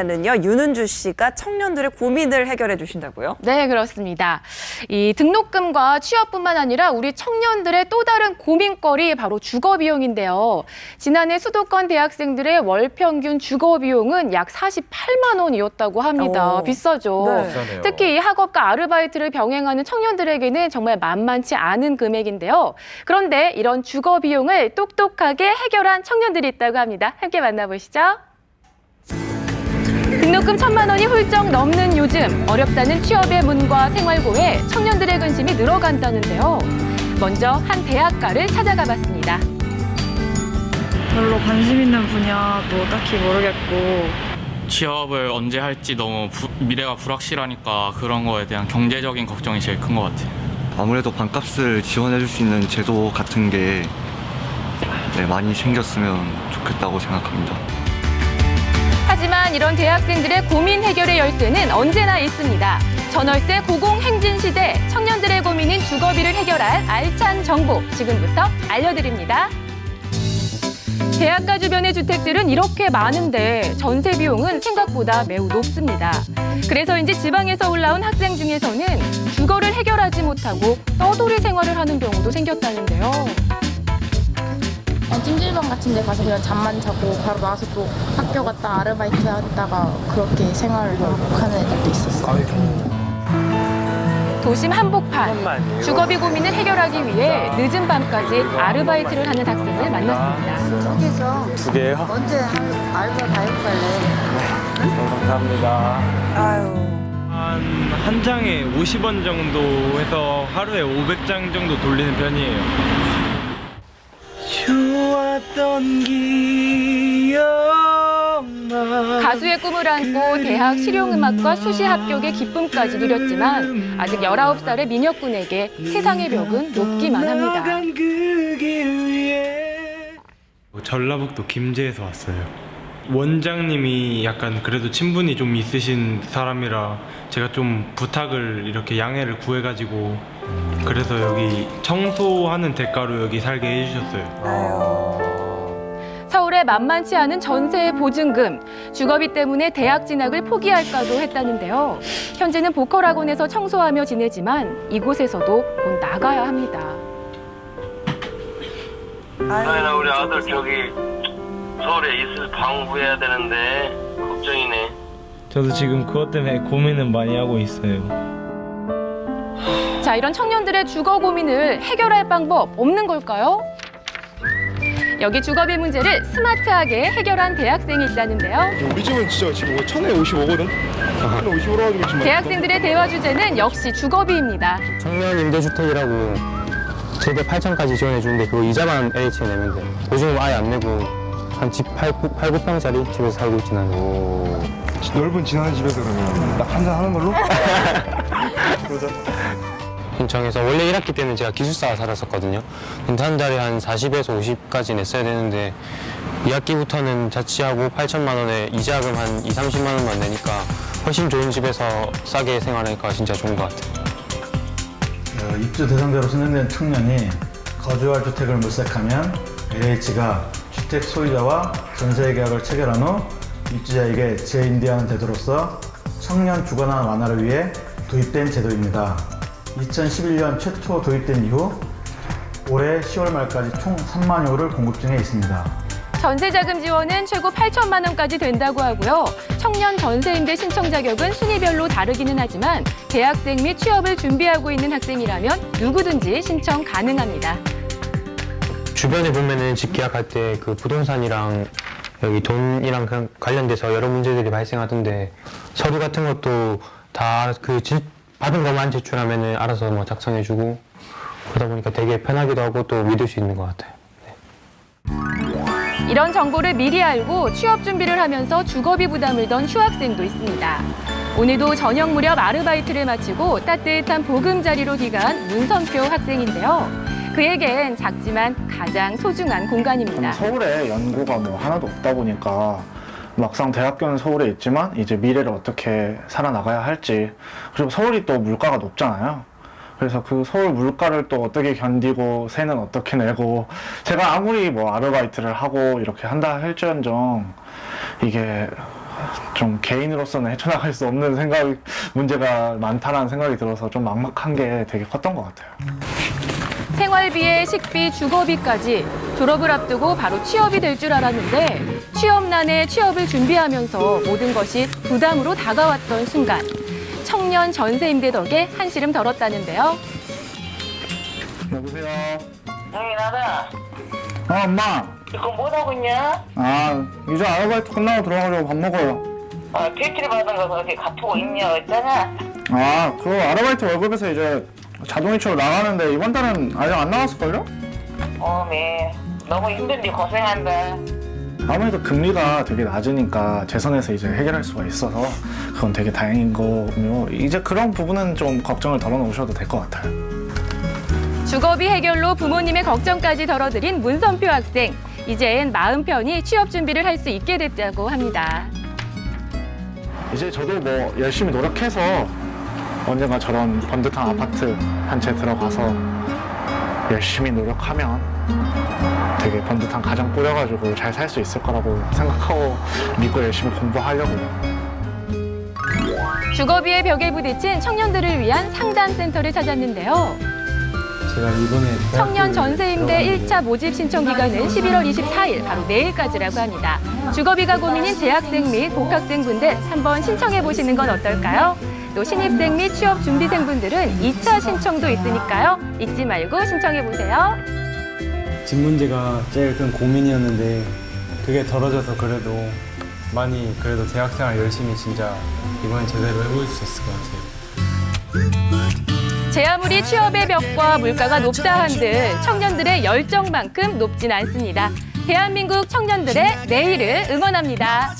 는요 윤은주 씨가 청년들의 고민을 해결해 주신다고요? 네, 그렇습니다. 이 등록금과 취업뿐만 아니라 우리 청년들의 또 다른 고민거리 바로 주거 비용인데요. 지난해 수도권 대학생들의 월 평균 주거 비용은 약 48만 원이었다고 합니다. 비싸죠. 네. 비싸네요. 특히 이 학업과 아르바이트를 병행하는 청년들에게는 정말 만만치 않은 금액인데요. 그런데 이런 주거 비용을 똑똑하게 해결한 청년들이 있다고 합니다. 함께 만나보시죠. 등록금 1,000만 원이 훌쩍 넘는 요즘 어렵다는 취업의 문과 생활고에 청년들의 관심이 늘어간다는데요. 먼저 한 대학가를 찾아가 봤습니다. 별로 관심 있는 분야도 딱히 모르겠고 취업을 언제 할지 너무 미래가 불확실하니까 그런 거에 대한 경제적인 걱정이 제일 큰 것 같아요. 아무래도 반값을 지원해 줄 수 있는 제도 같은 게 많이 생겼으면 좋겠다고 생각합니다. 하지만 이런 대학생들의 고민 해결의 열쇠는 언제나 있습니다. 전월세 고공행진 시대, 청년들의 고민인 주거비를 해결할 알찬 정보 지금부터 알려드립니다. 대학가 주변의 주택들은 이렇게 많은데 전세 비용은 생각보다 매우 높습니다. 그래서인지 지방에서 올라온 학생 중에서는 주거를 해결하지 못하고 떠돌이 생활을 하는 경우도 생겼다는데요. 찜질방 같은 데 가서 그냥 잠만 자고 바로 나와서 또 학교 갔다 아르바이트 하다가 그렇게 생활을 하는 애들도 있었어요. 도심 한복판, 주거비 고민을 해결하기 위해 늦은 밤까지 아르바이트를 하는 학생을 만났습니다. 여기서 두 개요? 언제 알바 다 해볼래? 감사합니다. 아유. 한 장에 50원 정도 해서 하루에 500장 정도 돌리는 편이에요. 좋았던 기억만 가수의 꿈을 안고 대학 실용음악과 수시 합격의 기쁨까지 누렸지만 아직 19살의 민혁군에게 세상의 벽은 높기만 합니다. 전라북도 김제에서 왔어요. 원장님이 약간 그래도 친분이 좀 있으신 사람이라 제가 좀 부탁을 이렇게 양해를 구해가지고 그래서 여기 청소하는 대가로 여기 살게 해주셨어요. 서울의 만만치 않은 전세 보증금, 주거비 때문에 대학 진학을 포기할까도 했다는데요. 현재는 보컬 학원에서 청소하며 지내지만 이곳에서도 곧 나가야 합니다. 아니, 우리 아들 저기 서울에 있을 방구해야 되는데 걱정이네. 저도 지금 그것 때문에 고민은 많이 하고 있어요. 자, 이런 청년들의 주거 고민을 해결할 방법 없는 걸까요? 여기 주거비 문제를 스마트하게 해결한 대학생이 있다는데요. 우리 집은 진짜 지금 1,055거든? 1,055로 가지고 지금 대학생들의 대화 주제는 역시 주거비입니다. 청년 임대주택이라고 최대 8천까지 지원해 주는데 그거 이자만 LH에 내면 돼. 보증금 아예 안 내고 한 집 8, 9평짜리 집에서 살고 있진 않아요. 넓은 지나는 집에서 그러면 딱 한잔 하는 걸로? 그러자. 신청해서 원래 1학기 때는 제가 기숙사 살았었거든요. 근데 한 달에 한 40에서 50까지 냈어야 되는데 2학기부터는 자취하고 8천만 원에 이자금 한 2, 30만 원만 내니까 훨씬 좋은 집에서 싸게 생활하니까 진짜 좋은 것 같아요. 입주 대상자로 선정된 청년이 거주할 주택을 물색하면 LH가 주택 소유자와 전세 계약을 체결한 후 입주자에게 재임대하는 제도로서 청년 주거난 완화를 위해 도입된 제도입니다. 2011년 최초 도입된 이후 올해 10월 말까지 총 3만여 호를 공급 중에 있습니다. 전세자금 지원은 최고 8천만 원까지 된다고 하고요. 청년 전세임대 신청 자격은 순위별로 다르기는 하지만 대학생 및 취업을 준비하고 있는 학생이라면 누구든지 신청 가능합니다. 주변에 보면은 집 계약할 때 그 부동산이랑 여기 돈이랑 관련돼서 여러 문제들이 발생하던데 서류 같은 것도 다 그 받은 것만 제출하면은 알아서 뭐 작성해주고 그러다 보니까 되게 편하기도 하고 또 믿을 수 있는 것 같아요. 이런 정보를 미리 알고 취업 준비를 하면서 주거비 부담을 던 휴학생도 있습니다. 오늘도 저녁 무렵 아르바이트를 마치고 따뜻한 보금자리로 귀가한 문선표 학생인데요. 그에겐 작지만 가장 소중한 공간입니다. 서울에 연고가 뭐 하나도 없다 보니까 막상 대학교는 서울에 있지만 이제 미래를 어떻게 살아나가야 할지, 그리고 서울이 또 물가가 높잖아요. 그래서 그 서울 물가를 또 어떻게 견디고 세는 어떻게 내고, 제가 아무리 뭐 아르바이트를 하고 이렇게 한다 할지언정 이게 좀 개인으로서는 헤쳐나갈 수 없는 문제가 많다라는 생각이 들어서 좀 막막한 게 되게 컸던 것 같아요. 생활비에 식비, 주거비까지 졸업을 앞두고 바로 취업이 될 줄 알았는데 취업난에 취업을 준비하면서 모든 것이 부담으로 다가왔던 순간 청년 전세 임대 덕에 한시름 덜었다는데요. 여보세요? 형이 나다. 엄마. 지금 뭐하고 있냐? 이제 아르바이트 끝나고 들어가려고 밥 먹어요. 데이트를 받은 거 그렇게 갚고 있냐 했잖아. 그 아르바이트 월급에서 이제 자동이체로 나가는데 이번 달은 아직 안 나왔을걸요? 네. 너무 힘든데 고생한다. 아무래도 금리가 되게 낮으니까 재선에서 이제 해결할 수가 있어서 그건 되게 다행인 거고요. 이제 그런 부분은 좀 걱정을 덜어놓으셔도 될 것 같아요. 주거비 해결로 부모님의 걱정까지 덜어드린 문선표 학생. 이젠 마음 편히 취업 준비를 할 수 있게 됐다고 합니다. 이제 저도 뭐 열심히 노력해서 언젠가 저런 번듯한 아파트 한 채 들어가서 열심히 노력하면 되게 번듯한 가정 꾸려가지고 잘 살 수 있을 거라고 생각하고 믿고 열심히 공부하려고요. 주거비의 벽에 부딪힌 청년들을 위한 상담센터를 찾았는데요. 제가 이번에 청년 전세임대 1차 모집 신청 기간은 11월 24일, 바로 내일까지라고 합니다. 주거비가 고민인 재학생 및 복학생분들 한번 신청해보시는 건 어떨까요? 또 신입생 및 취업준비생분들은 2차 신청도 있으니까요. 잊지 말고 신청해보세요. 집 문제가 제일 큰 고민이었는데 그게 덜어져서 그래도 많이 그래도 대학생활 열심히 진짜 이번에 제대로 해볼 수 있을 것 같아요. 제 아무리 취업의 벽과 물가가 높다 한들 청년들의 열정만큼 높진 않습니다. 대한민국 청년들의 내일을 응원합니다.